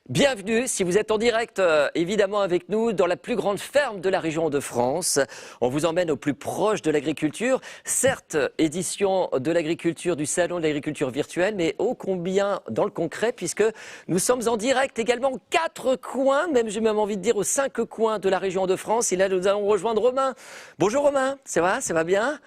Bienvenue, si vous êtes en direct évidemment avec nous dans la plus grande ferme de la région de France. On vous emmène au plus proche de l'agriculture. Certes, édition de l'agriculture, du salon de l'agriculture virtuelle, mais ô combien dans le concret puisque nous sommes en direct également aux 4 coins, même j'ai même envie de dire aux 5 coins de la région de France. Et là nous allons rejoindre Romain. Bonjour Romain, ça va bien ?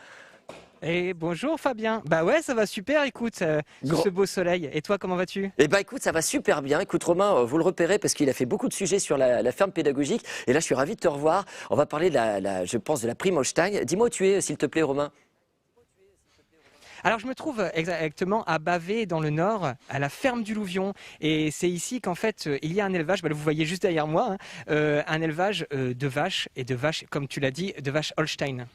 Et bonjour Fabien. Bah ouais, ça va super, écoute, sous ce beau soleil. Et toi, comment vas-tu? Eh ben écoute, ça va super bien. Écoute Romain, vous le repérez parce qu'il a fait beaucoup de sujets sur la ferme pédagogique. Et là, je suis ravi de te revoir. On va parler je pense, de la prime Holstein. Dis-moi où tu es, s'il te plaît, Romain. Alors je me trouve exactement à Bavay dans le Nord, à la ferme du Louvion. Et c'est ici qu'en fait il y a un élevage, vous voyez juste derrière moi, un élevage de vaches, comme tu l'as dit, de vaches Holstein.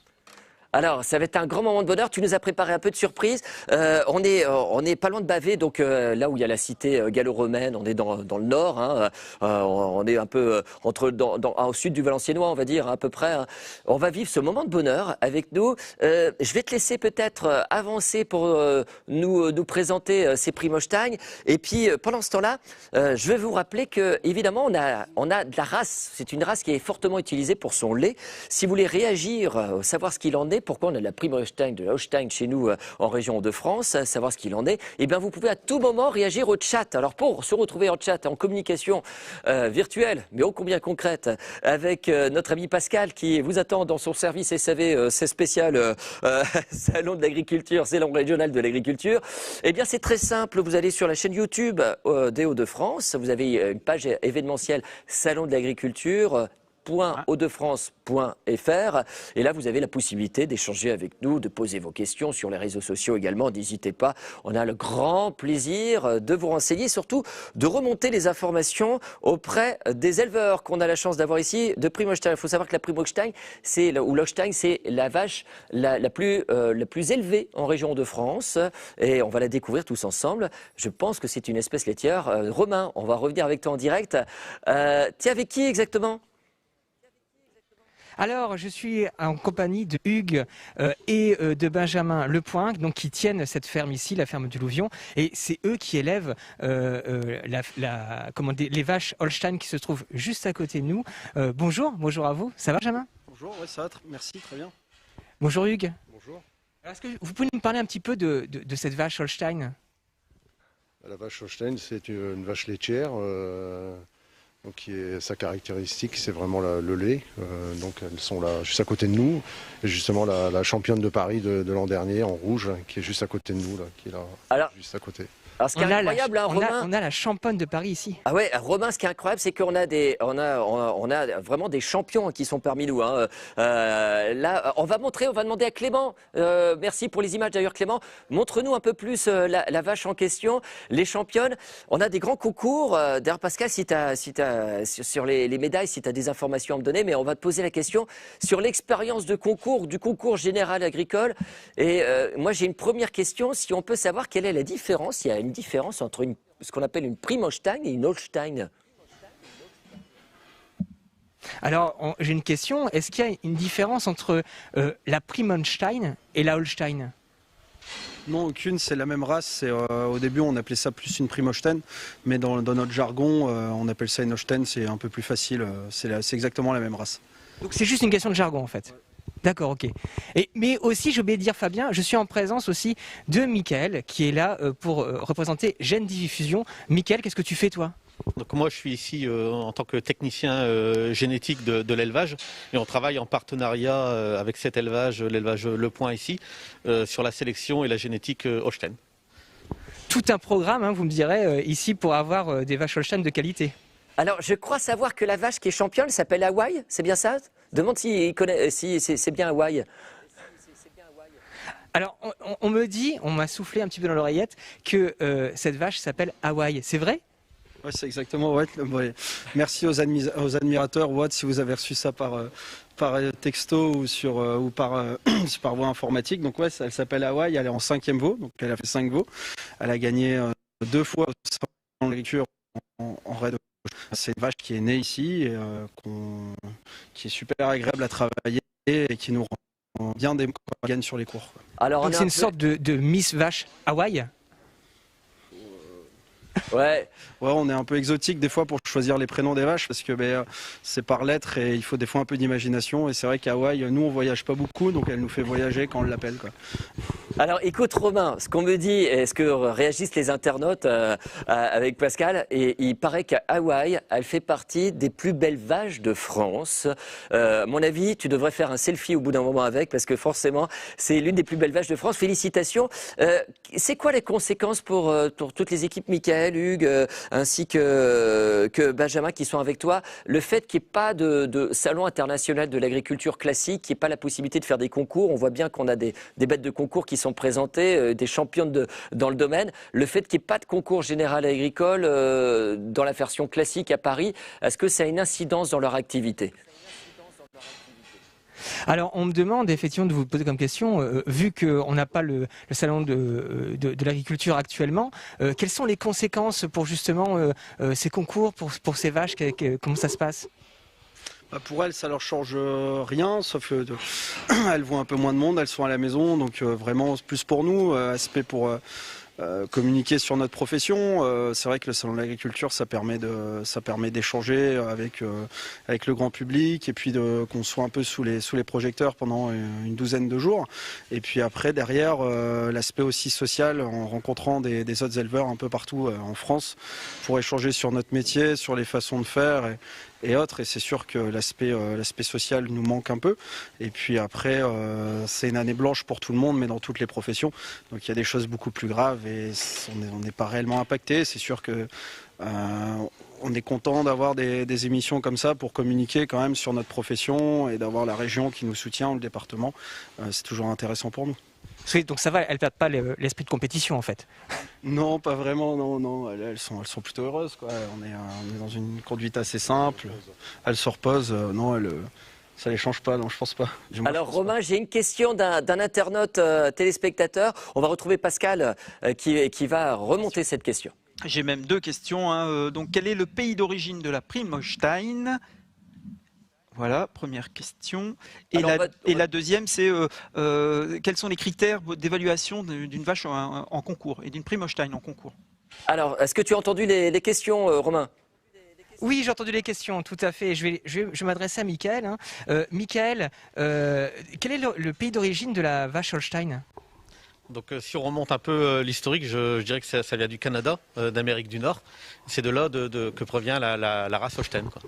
Alors, ça va être un grand moment de bonheur. Tu nous as préparé un peu de surprise. On est pas loin de Bavay, donc là où il y a la cité gallo-romaine, on est dans le nord. Hein, on est un peu au sud du Valenciennois, on va dire, à peu près. Hein. On va vivre ce moment de bonheur avec nous. Je vais te laisser peut-être avancer pour nous présenter ces primes Holstein. Et puis, pendant ce temps-là, je vais vous rappeler que, évidemment, on a de la race. C'est une race qui est fortement utilisée pour son lait. Si vous voulez réagir, savoir ce qu'il en est, pourquoi on a de la prime Holstein, de la Holstein chez nous en région de France, savoir ce qu'il en est, eh bien vous pouvez à tout moment réagir au chat. Alors pour se retrouver en chat, en communication virtuelle, mais ô combien concrète, avec notre ami Pascal qui vous attend dans son service SAV, c'est spécial Salon de l'agriculture, Salon régional de l'agriculture, eh bien c'est très simple, vous allez sur la chaîne YouTube des Hauts-de-France, vous avez une page événementielle Salon de l'agriculture, .hautdefrance.fr et là vous avez la possibilité d'échanger avec nous, de poser vos questions sur les réseaux sociaux également, n'hésitez pas, on a le grand plaisir de vous renseigner, surtout de remonter les informations auprès des éleveurs qu'on a la chance d'avoir ici de prime Holstein. Il faut savoir que la prime Holstein, l'Holstein, c'est la vache la plus élevée en région de France et on va la découvrir tous ensemble. Je pense que c'est une espèce laitière. Romain, on va revenir avec toi en direct. Tu es avec qui exactement ? Alors, je suis en compagnie de Hugues et de Benjamin Lepoing, donc qui tiennent cette ferme ici, la ferme du Louvion, et c'est eux qui élèvent les vaches Holstein qui se trouvent juste à côté de nous. Bonjour à vous. Ça va, Benjamin? Bonjour, ouais, ça va, merci, très bien. Bonjour Hugues. Bonjour. Alors, est-ce que vous pouvez nous parler un petit peu de cette vache Holstein? La vache Holstein, c'est une vache laitière. Donc sa caractéristique, c'est vraiment le lait. Donc elles sont là, juste à côté de nous. Et justement, la championne de Paris de l'an dernier, en rouge, qui est juste à côté de nous, là, qui est là, juste à côté. Alors, ce qui est incroyable, Romain, on a la championne de Paris ici. Ah ouais, Romain, ce qui est incroyable, c'est qu'on a on a vraiment des champions qui sont parmi nous. Hein. Là, on va demander à Clément. Merci pour les images d'ailleurs, Clément. Montre-nous un peu plus la vache en question, les championnes. On a des grands concours. D'ailleurs, Pascal, sur les médailles, si tu as des informations à me donner, mais on va te poser la question sur l'expérience de concours, du concours général agricole. Et moi, j'ai une première question. Si on peut savoir quelle est la différence, il y a une différence entre ce qu'on appelle une prime Holstein et une Holstein. Alors, j'ai une question. Est-ce qu'il y a une différence entre la prime Holstein et la Holstein? Non, aucune, c'est la même race. Au début, on appelait ça plus une prime Holstein, mais dans notre jargon, on appelle ça une Holstein, c'est un peu plus facile. C'est exactement la même race. Donc c'est juste une question de jargon en fait. D'accord, ok. Mais aussi, j'ai oublié de dire, Fabien, je suis en présence aussi de Mickaël, qui est là pour représenter Gènes Diffusion. Mickaël, qu'est-ce que tu fais, toi? Donc moi, je suis ici en tant que technicien génétique de l'élevage et on travaille en partenariat avec cet élevage, l'élevage Le Point ici, sur la sélection et la génétique Holstein. Tout un programme, hein, vous me direz, ici pour avoir des vaches Holstein de qualité. Alors, je crois savoir que la vache qui est championne s'appelle Hawaï, c'est bien ça? Demande s'il connaît, si c'est bien Hawaï. Alors, on m'a soufflé un petit peu dans l'oreillette que cette vache s'appelle Hawaï. C'est vrai? Oui, c'est exactement. Ouais. Merci aux admirateurs. Watt, si vous avez reçu ça par texto ou par voie informatique. Donc ouais, elle s'appelle Hawaï. Elle est en 5e veau. Donc elle a fait 5 veaux. Elle a gagné 2 fois en lecture en raid. C'est une vache qui est née ici, et, qui est super agréable à travailler et qui nous rend bien des gagne sur les cours. Alors, donc c'est une sorte de Miss Vache Hawaï. Ouais. Ouais, on est un peu exotique des fois pour choisir les prénoms des vaches parce que c'est par lettres et il faut des fois un peu d'imagination. Et c'est vrai qu'à Hawaï, nous on voyage pas beaucoup, donc elle nous fait voyager quand on l'appelle, quoi. Alors écoute Romain, ce qu'on me dit et ce que réagissent les internautes avec Pascal, et il paraît qu'à Hawaï, elle fait partie des plus belles vaches de France. À mon avis, tu devrais faire un selfie au bout d'un moment avec, parce que forcément, c'est l'une des plus belles vaches de France. Félicitations. C'est quoi les conséquences pour toutes les équipes, Michael, Hugues, ainsi que Benjamin qui sont avec toi, le fait qu'il n'y ait pas de salon international de l'agriculture classique, qu'il n'y ait pas la possibilité de faire des concours? On voit bien qu'on a des bêtes de concours qui sont présentées, des championnes dans le domaine. Le fait qu'il n'y ait pas de concours général agricole dans la version classique à Paris, est-ce que ça a une incidence dans leur activité? Alors, on me demande effectivement de vous poser comme question, vu qu'on n'a pas le salon de l'agriculture actuellement, quelles sont les conséquences pour justement ces concours, pour ces vaches, comment ça se passe? Pour elles, ça leur change rien, sauf elles voient un peu moins de monde, elles sont à la maison, donc vraiment plus pour nous, aspect pour communiquer sur notre profession. C'est vrai que le salon de l'agriculture, ça permet d'échanger avec le grand public et puis qu'on soit un peu sous les projecteurs pendant une douzaine de jours. Et puis après, derrière, l'aspect aussi social, en rencontrant des autres éleveurs un peu partout en France pour échanger sur notre métier, sur les façons de faire et autres, et c'est sûr que l'aspect social nous manque un peu. Et puis après, c'est une année blanche pour tout le monde, mais dans toutes les professions. Donc il y a des choses beaucoup plus graves et on n'est pas réellement impacté. C'est sûr que on est content d'avoir des émissions comme ça pour communiquer quand même sur notre profession et d'avoir la région qui nous soutient, le département. C'est toujours intéressant pour nous. Donc ça va, elles ne perdent pas l'esprit de compétition en fait. Non, pas vraiment, non. Elles sont plutôt heureuses, quoi. On est dans une conduite assez simple. Elles se reposent, non, ça les change pas, non, je pense pas. Alors Romain, j'ai une question d'un internaute téléspectateur. On va retrouver Pascal qui va remonter cette question. J'ai même deux questions, hein. Donc, quel est le pays d'origine de la Prime Holstein? Voilà, première question. Et la deuxième, c'est quels sont les critères d'évaluation d'une vache en concours et d'une Prime Holstein en concours? Alors, est-ce que tu as entendu les questions, Romain? Oui, j'ai entendu les questions, tout à fait. Je vais m'adresser à Michael. Hein. Michael, quel est le pays d'origine de la vache Holstein? Donc si on remonte un peu l'historique, je dirais que ça vient du Canada, d'Amérique du Nord. C'est de là que provient la race Holstein, quoi.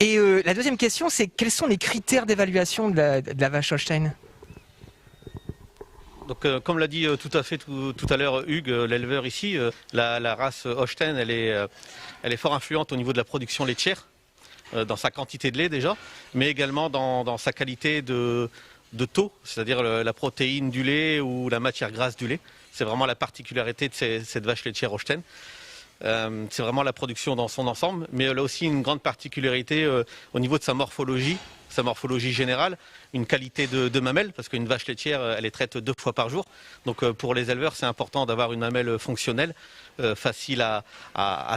Et la deuxième question, c'est quels sont les critères d'évaluation de la vache Holstein? Donc, comme l'a dit tout à l'heure Hugues, l'éleveur ici, la race Holstein, elle est fort influente au niveau de la production laitière, dans sa quantité de lait déjà, mais également dans sa qualité de taux, c'est-à-dire la protéine du lait ou la matière grasse du lait. C'est vraiment la particularité de cette vache laitière Holstein. C'est vraiment la production dans son ensemble, mais elle a aussi une grande particularité au niveau de sa morphologie générale, une qualité de mamelle, parce qu'une vache laitière, elle est traite 2 fois par jour. Donc pour les éleveurs, c'est important d'avoir une mamelle fonctionnelle, facile à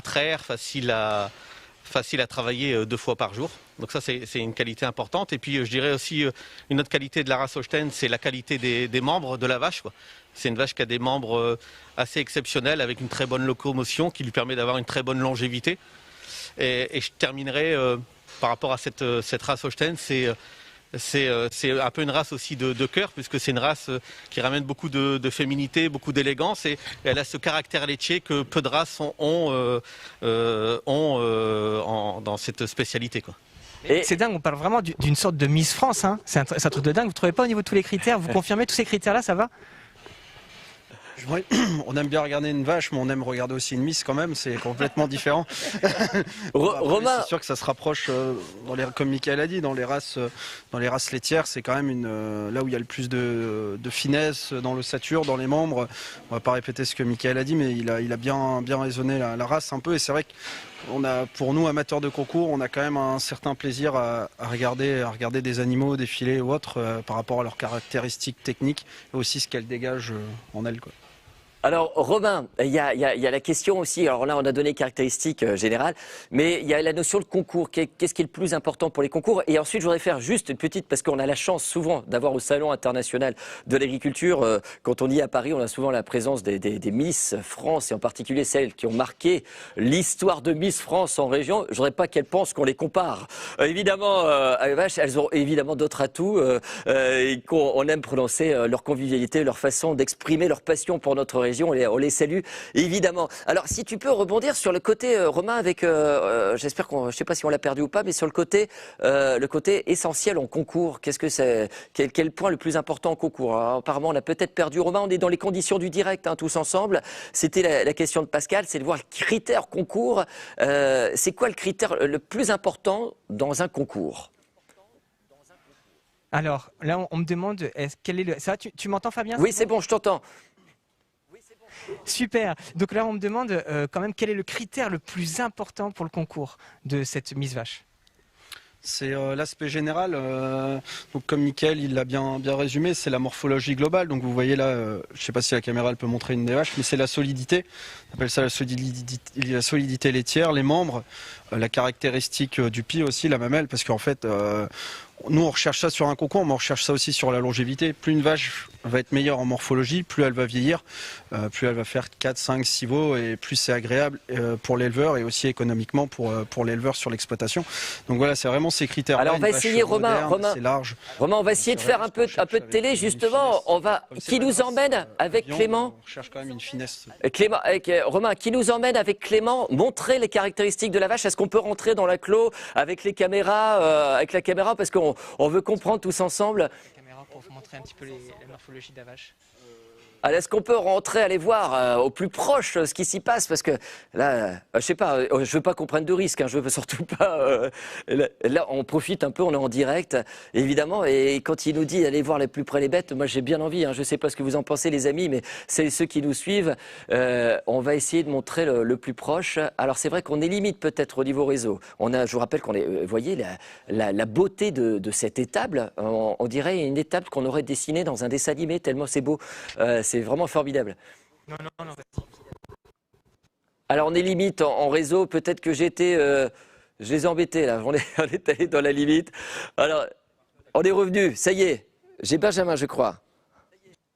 traire, facile à travailler 2 fois par jour. Donc ça, c'est une qualité importante. Et puis je dirais aussi une autre qualité de la race Holstein, c'est la qualité des membres de la vache, quoi. C'est une vache qui a des membres assez exceptionnels, avec une très bonne locomotion, qui lui permet d'avoir une très bonne longévité. Et je terminerai par rapport à cette race Holstein, c'est un peu une race aussi de cœur, puisque c'est une race qui ramène beaucoup de féminité, beaucoup d'élégance, et elle a ce caractère laitier que peu de races ont dans cette spécialité, quoi. C'est dingue, on parle vraiment d'une sorte de Miss France. Hein. C'est un truc de dingue. Vous ne trouvez pas au niveau de tous les critères? Vous confirmez tous ces critères-là, ça va? On aime bien regarder une vache, mais on aime regarder aussi une Miss quand même, c'est complètement différent. Romain, c'est sûr que ça se rapproche, comme Michael a dit, dans les races laitières, c'est quand même là où il y a le plus de finesse dans l'ossature, dans les membres. On va pas répéter ce que Michael a dit, mais il a bien raisonné la race un peu. Et c'est vrai que pour nous, amateurs de concours, on a quand même un certain plaisir à regarder des animaux défiler ou autres par rapport à leurs caractéristiques techniques et aussi ce qu'elles dégagent en elles, quoi. Alors Romain, il y a la question aussi, alors là on a donné les caractéristiques générales, mais il y a la notion de concours, qu'est-ce qui est le plus important pour les concours? Et ensuite je voudrais faire juste une petite, parce qu'on a la chance souvent d'avoir au Salon international de l'agriculture, quand on y est à Paris, on a souvent la présence des Miss France, et en particulier celles qui ont marqué l'histoire de Miss France en région. Je ne voudrais pas qu'elles pensent qu'on les compare. Évidemment, à vache, elles ont évidemment d'autres atouts, et qu'on aime prononcer leur convivialité, leur façon d'exprimer leur passion pour notre région. On les salue, évidemment. Alors, si tu peux rebondir sur le côté, Romain, avec, j'espère je ne sais pas si on l'a perdu ou pas, mais sur le côté essentiel en concours. Qu'est-ce que c'est, quel point le plus important en concours? Alors, apparemment, on a peut-être perdu Romain. On est dans les conditions du direct, hein, tous ensemble. C'était la question de Pascal, c'est de voir le critère concours. C'est quoi le critère le plus important dans un concours? Alors, là, on me demande, quel est le... Ça, tu m'entends, Fabien? Oui, c'est bon, je t'entends. Super. Donc là, on me demande quand même quel est le critère le plus important pour le concours de cette Miss Vache. C'est l'aspect général. Donc comme Mickaël il l'a bien résumé, c'est la morphologie globale. Donc vous voyez là, je ne sais pas si la caméra elle peut montrer une des vaches, mais c'est la solidité. On appelle ça la solidité laitière, les membres, la caractéristique du pied aussi, la mamelle, parce qu'en fait, nous on recherche ça sur un concours, mais on recherche ça aussi sur la longévité. Plus une vache va être meilleure en morphologie, plus elle va vieillir, plus elle va faire 4, 5, 6 veaux, et plus c'est agréable pour l'éleveur et aussi économiquement pour l'éleveur sur l'exploitation. Donc voilà, c'est vraiment ces critères. Alors on va essayer, Romain, large. Romain, on va essayer de faire un peu de télé, justement. Qui nous emmène avec Clément? On cherche quand même une finesse. Clément, Romain, qui nous emmène avec Clément, montrer les caractéristiques de la vache. Est-ce qu'on peut rentrer dans la clos avec les caméras, avec la caméra, parce qu'on veut comprendre tous ensemble. La caméra pour vous montrer un petit peu la morphologie de la vache. Alors, est-ce qu'on peut rentrer, aller voir au plus proche ce qui s'y passe? Parce que là, je sais pas, je veux pas qu'on prenne de risques, hein, je veux surtout pas. Là, on profite un peu, on est en direct, évidemment. Et quand il nous dit d'aller voir les plus près les bêtes, moi j'ai bien envie. Hein, je sais pas ce que vous en pensez, les amis, mais c'est ceux qui nous suivent. On va essayer de montrer le plus proche. Alors, c'est vrai qu'on est limite peut-être au niveau réseau. Je vous rappelle qu'on est, vous voyez, la beauté de cette étable. On dirait une étable qu'on aurait dessinée dans un dessin animé, tellement c'est beau. C'est vraiment formidable. Non. Alors on est limite en réseau, peut-être que je les ai embêtés là, on est allé dans la limite. Alors on est revenu, ça y est, j'ai Benjamin je crois.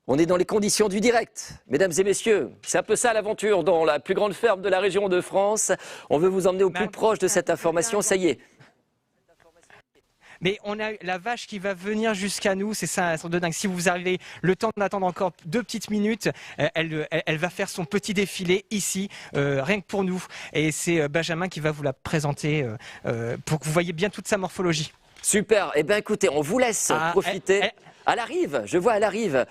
On est dans les conditions du direct, mesdames et messieurs. C'est un peu ça l'aventure dans la plus grande ferme de la région de France. On veut vous emmener au plus proche de cette information, ça y est. Mais on a la vache qui va venir jusqu'à nous, c'est ça, un sort de dingue. Si vous arrivez le temps d'attendre encore 2 petites minutes, elle va faire son petit défilé ici, rien que pour nous. Et c'est Benjamin qui va vous la présenter pour que vous voyez bien toute sa morphologie. Super, eh bien écoutez, on vous laisse profiter. Elle arrive, je vois, elle arrive.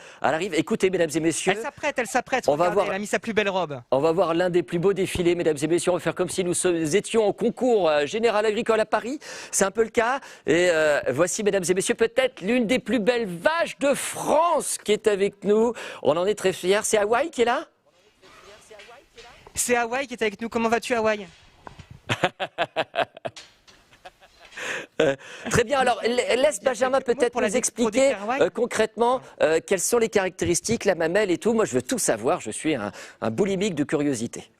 Écoutez, mesdames et messieurs. Elle s'apprête. Regardez, elle a mis sa plus belle robe. On va voir l'un des plus beaux défilés, mesdames et messieurs. On va faire comme si nous étions au concours général agricole à Paris. C'est un peu le cas. Et voici, mesdames et messieurs, peut-être l'une des plus belles vaches de France qui est avec nous. On en est très fiers. C'est Hawaï qui est là? C'est Hawaï qui est avec nous. Comment vas-tu, Hawaï? Très bien, alors laisse Benjamin peut-être nous expliquer concrètement quelles sont les caractéristiques, la mamelle et tout. Moi je veux tout savoir, je suis un boulimique de curiosité.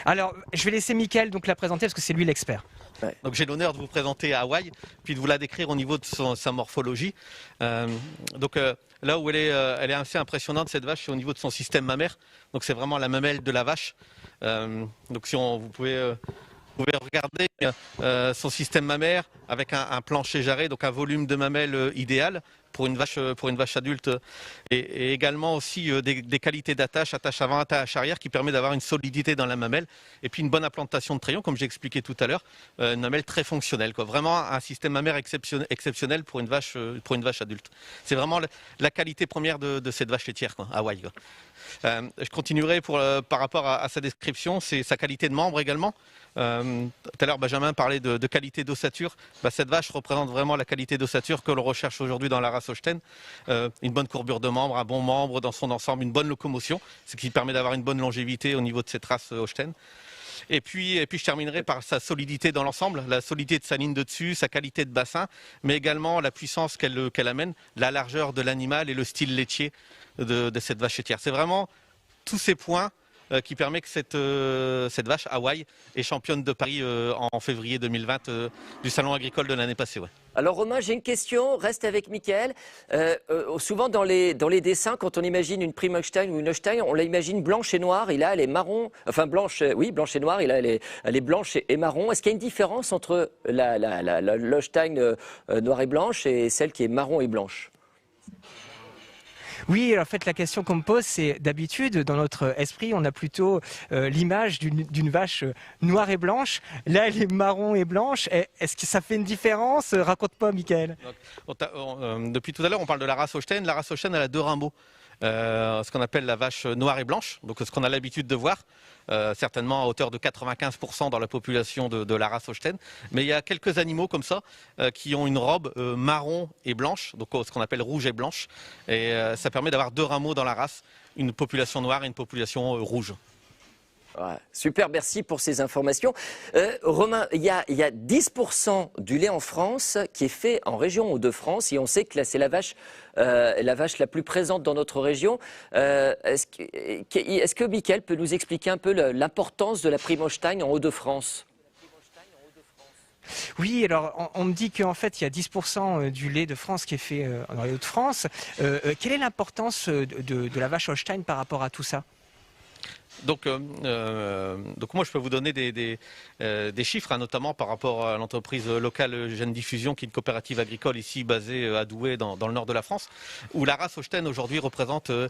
Alors je vais laisser Mickaël donc la présenter parce que c'est lui l'expert. Ouais. Donc j'ai l'honneur de vous présenter Hawaï, puis de vous la décrire au niveau de sa morphologie. Là où elle est assez impressionnante cette vache, c'est au niveau de son système mammaire. Donc c'est vraiment la mamelle de la vache. Donc si vous pouvez regarder son système mammaire avec un plancher jarré, donc un volume de mamelle idéal pour une vache adulte, et également aussi des qualités d'attache avant, attache arrière, qui permet d'avoir une solidité dans la mamelle, et puis une bonne implantation de traion, comme j'ai expliqué tout à l'heure, une mamelle très fonctionnelle, quoi. Vraiment un système mammaire exceptionnel pour une vache adulte. C'est vraiment la qualité première de cette vache laitière, quoi, Hawaï, quoi. Je continuerai par rapport à sa description, c'est sa qualité de membre également. Tout à l'heure, Benjamin parlait de qualité d'ossature. Cette vache représente vraiment la qualité d'ossature que l'on recherche aujourd'hui dans la race Holstein. Une bonne courbure de membre, un bon membre dans son ensemble, une bonne locomotion, ce qui permet d'avoir une bonne longévité au niveau de cette race Holstein. Et puis je terminerai par sa solidité dans l'ensemble, la solidité de sa ligne de dessus, sa qualité de bassin, mais également la puissance qu'elle amène, la largeur de l'animal et le style laitier de cette vache laitière. C'est vraiment tous ces points qui permet que cette vache Hawaï est championne de Paris en février 2020 du salon agricole de l'année passée. Ouais. Alors Romain, j'ai une question, reste avec Mickaël. Souvent dans les dessins, quand on imagine une Prime Holstein ou une Holstein, on l'imagine blanche et noire, et là elle est marron, enfin blanche, oui, blanche et noire, et là elle est blanche et marron. Est-ce qu'il y a une différence entre l'Holstein noire et blanche et celle qui est marron et blanche? Oui, en fait, la question qu'on me pose, c'est d'habitude, dans notre esprit, on a plutôt l'image d'une vache noire et blanche. Là, elle est marron et blanche. Est-ce que ça fait une différence? Raconte-moi, Mickaël. Depuis tout à l'heure, on parle de la race Holstein. La race Holstein, elle a deux rameaux. Ce qu'on appelle la vache noire et blanche, donc ce qu'on a l'habitude de voir, certainement à hauteur de 95% dans la population de la race Holstein. Mais il y a quelques animaux comme ça qui ont une robe marron et blanche, donc ce qu'on appelle rouge et blanche. Et ça permet d'avoir deux rameaux dans la race, une population noire et une population rouge. Ouais, super, merci pour ces informations. Romain, il y a 10% du lait en France qui est fait en région Hauts-de-France, et on sait que là, c'est la vache la plus présente dans notre région. Est-ce que Mickaël peut nous expliquer un peu l'importance de la Prime Holstein en Hauts-de-France? Oui, alors on me dit qu'en fait il y a 10% du lait de France qui est fait dans les Hauts-de-France. Quelle est l'importance de la vache Holstein par rapport à tout ça? Donc moi je peux vous donner des chiffres, notamment par rapport à l'entreprise locale Jeune Diffusion, qui est une coopérative agricole ici basée à Douai dans le nord de la France, où la race Holstein aujourd'hui représente plus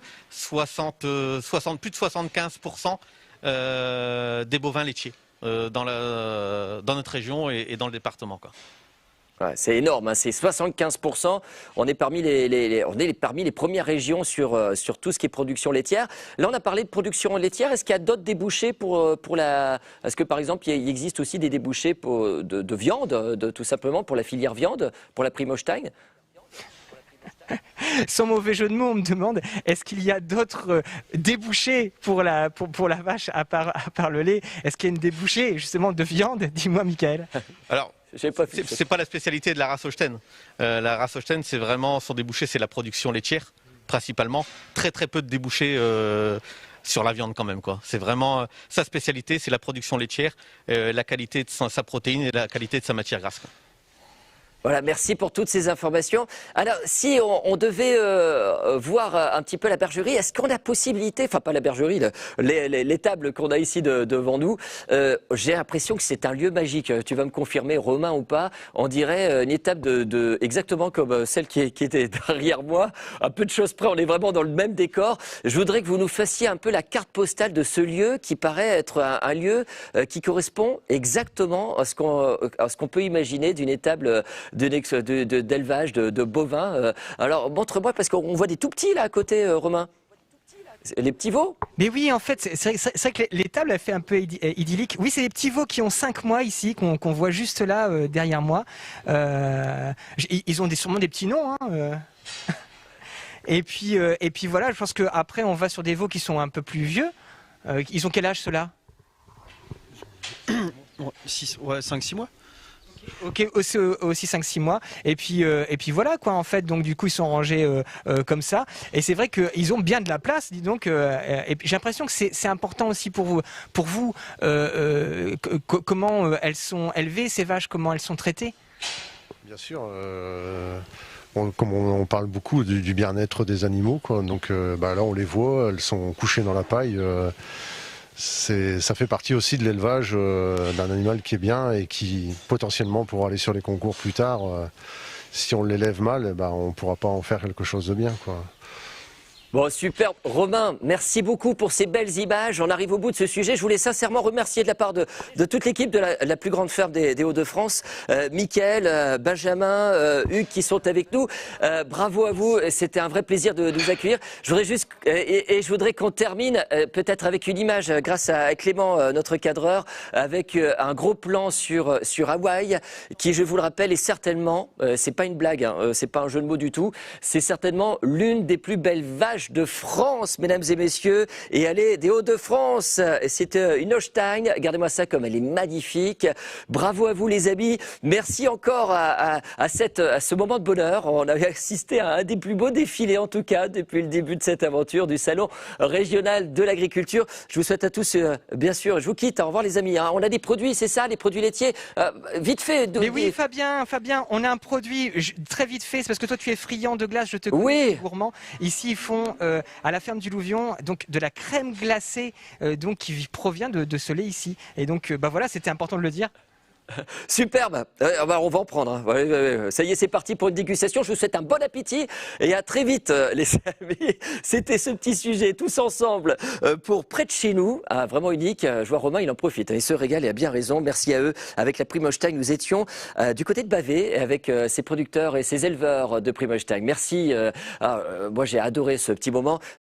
de 75% des bovins laitiers dans notre région et dans le département, quoi. Ouais, c'est énorme, hein, c'est 75%. On est parmi parmi les premières régions sur tout ce qui est production laitière. Là, on a parlé de production laitière. Est-ce qu'il y a d'autres débouchés Est-ce que, par exemple, il existe aussi des débouchés de viande, tout simplement, pour la filière viande, pour la Prime Holstein? Sans mauvais jeu de mots, on me demande, est-ce qu'il y a d'autres débouchés pour la vache à part le lait? Est-ce qu'il y a une débouchée, justement, de viande? Dis-moi, Mickaël. Alors, c'est pas la spécialité de la race Holstein. La race Holstein, son débouché, c'est la production laitière, principalement. Très très peu de débouchés sur la viande quand même, quoi. C'est vraiment sa spécialité, c'est la production laitière, la qualité de sa protéine et la qualité de sa matière grasse, quoi. Voilà, merci pour toutes ces informations. Alors, si on devait voir un petit peu la bergerie, est-ce qu'on a possibilité, enfin pas la bergerie, les tables qu'on a ici devant nous, j'ai l'impression que c'est un lieu magique. Tu vas me confirmer, Romain, ou pas? On dirait une étable exactement comme celle qui était derrière moi. À peu de choses près, on est vraiment dans le même décor. Je voudrais que vous nous fassiez un peu la carte postale de ce lieu qui paraît être un lieu qui correspond exactement à ce qu'on peut imaginer d'une étable d'élevage de bovins. Alors, montre-moi, parce qu'on voit des tout petits là à côté, Romain. Les petits veaux? Mais oui, en fait, c'est vrai que les tables, elles fait un peu idyllique. Oui, c'est les petits veaux qui ont 5 mois ici, qu'on voit juste là, derrière moi. Ils ont sûrement des petits noms, hein. Et puis voilà, je pense qu'après, on va sur des veaux qui sont un peu plus vieux. Ils ont quel âge, ceux-là? 5-6 mois. Ok, aussi 5-6 mois. Et puis voilà, quoi, en fait. Donc, du coup, ils sont rangés comme ça. Et c'est vrai qu'ils ont bien de la place, dis donc. Et j'ai l'impression que c'est important aussi pour vous comment elles sont élevées, ces vaches, comment elles sont traitées. Bien sûr. Comme on parle beaucoup du bien-être des animaux, quoi. Donc là, on les voit, elles sont couchées dans la paille. Ça fait partie aussi de l'élevage d'un animal qui est bien et qui potentiellement pourra aller sur les concours plus tard. Si on l'élève mal, on ne pourra pas en faire quelque chose de bien, quoi. Bon, super. Romain, merci beaucoup pour ces belles images. On arrive au bout de ce sujet. Je voulais sincèrement remercier de la part de toute l'équipe de la plus grande ferme des Hauts-de-France, Mickaël, Benjamin, Hugues qui sont avec nous. Bravo à vous. C'était un vrai plaisir de vous accueillir. Je voudrais juste, et je voudrais qu'on termine peut-être avec une image grâce à Clément, notre cadreur, avec un gros plan sur Hawaï, qui, je vous le rappelle, est certainement, c'est pas une blague, hein, c'est pas un jeu de mots du tout, c'est certainement l'une des plus belles vaches vache de France, mesdames et messieurs, et elle est des Hauts-de-France. C'est une Holstein. Regardez-moi ça comme elle est magnifique. Bravo à vous les amis. Merci encore à ce moment de bonheur. On avait assisté à un des plus beaux défilés en tout cas depuis le début de cette aventure du salon régional de l'agriculture. Je vous souhaite à tous, bien sûr, je vous quitte. Au revoir les amis. On a des produits, c'est ça, les produits laitiers. Vite fait. Mais oui, Fabien, on a un produit très vite fait. C'est parce que toi tu es friand de glace, je te connais, oui. Gourmand. Ici ils font à la ferme du Louvion donc de la crème glacée donc qui provient de ce lait ici. Et donc voilà, c'était important de le dire. Superbe, on va en prendre. Hein. Ça y est, c'est parti pour une dégustation. Je vous souhaite un bon appétit et à très vite, les amis. C'était ce petit sujet, tous ensemble, pour près de chez nous, vraiment unique. Je vois Romain, il en profite. Il se régale et a bien raison. Merci à eux. Avec la Prime Holstein, nous étions du côté de Bavé avec ses producteurs et ses éleveurs de Prime Holstein. Merci. Moi, j'ai adoré ce petit moment.